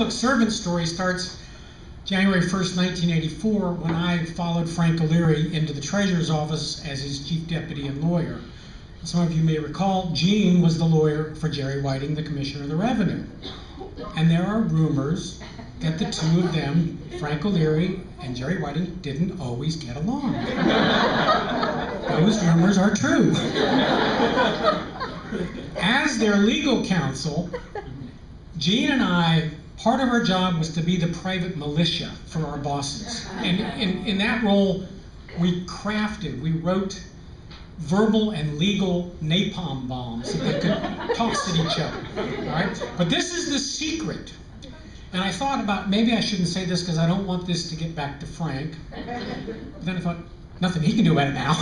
public servant story starts January 1st, 1984, when I followed Frank O'Leary into the Treasurer's office as his chief deputy and lawyer. Some of you may recall, Gene was the lawyer for Jerry Whiting, the Commissioner of the Revenue. And there are rumors that the two of them, Frank O'Leary and Jerry Whiting, didn't always get along. Those rumors are true. As their legal counsel, Gene and I, part of our job was to be the private militia for our bosses. And in that role, we wrote verbal and legal napalm bombs that they could toss at each other, all right? But this is the secret. And I thought about, maybe I shouldn't say this because I don't want this to get back to Frank. But then I thought, nothing he can do about it now.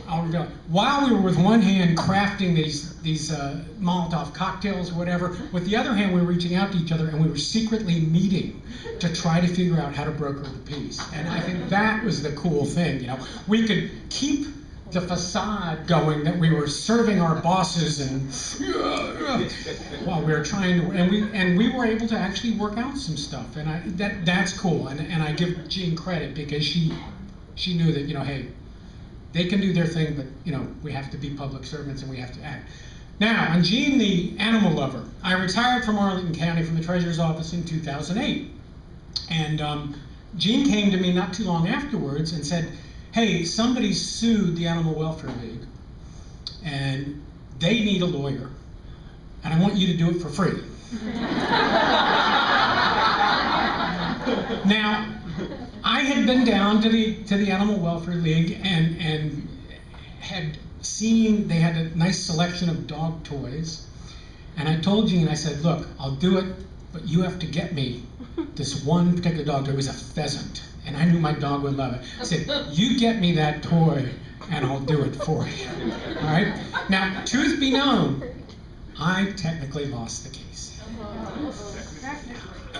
I'll reveal it. While we were with one hand crafting these Molotov cocktails or whatever, with the other hand we were reaching out to each other and we were secretly meeting to try to figure out how to broker the peace. And I think that was the cool thing, you know. We could keep the facade going that we were serving our bosses and while we were trying to, and we were able to actually work out some stuff, and that's cool, and I give Jean credit because she knew that, you know, hey, they can do their thing, but you know, we have to be public servants and we have to act. Now, on Jean the animal lover, I retired from Arlington County from the Treasurer's office in 2008, and Jean came to me not too long afterwards and said, hey, somebody sued the Animal Welfare League, and they need a lawyer, and I want you to do it for free. Now, I had been down to the Animal Welfare League and had seen they had a nice selection of dog toys, and I told Jean, I said, look, I'll do it, but you have to get me this one particular dog toy. It was a pheasant, and I knew my dog would love it. I said, you get me that toy, and I'll do it for you. All right? Now, truth be known, I technically lost the case.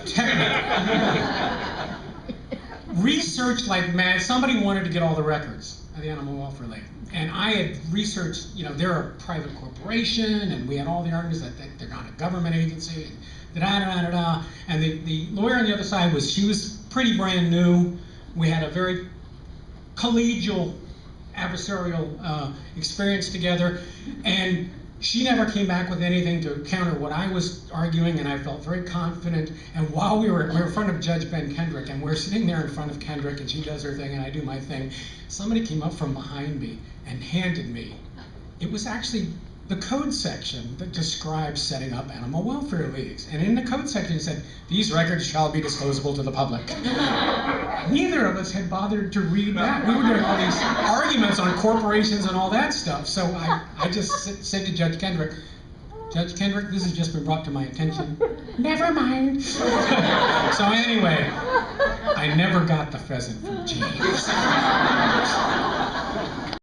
Technically. Researched like mad. Somebody wanted to get all the records of the Animal Welfare League. And I had researched, you know, they're a private corporation, and we had all the arguments that they're not a government agency, and da-da-da-da-da. And the lawyer on the other side she was pretty brand new. We had a very collegial, adversarial experience together, and she never came back with anything to counter what I was arguing, and I felt very confident. And while we were in front of Judge Ben Kendrick, and we're sitting there in front of Kendrick, and she does her thing, and I do my thing, somebody came up from behind me and handed me, it was actually the code section that describes setting up animal welfare leagues. And in the code section it said, these records shall be disclosable to the public. Neither of us had bothered to read that. We were doing all these arguments on corporations and all that stuff. So I just said to Judge Kendrick, Judge Kendrick, this has just been brought to my attention. Never mind. So anyway, I never got the pheasant from James.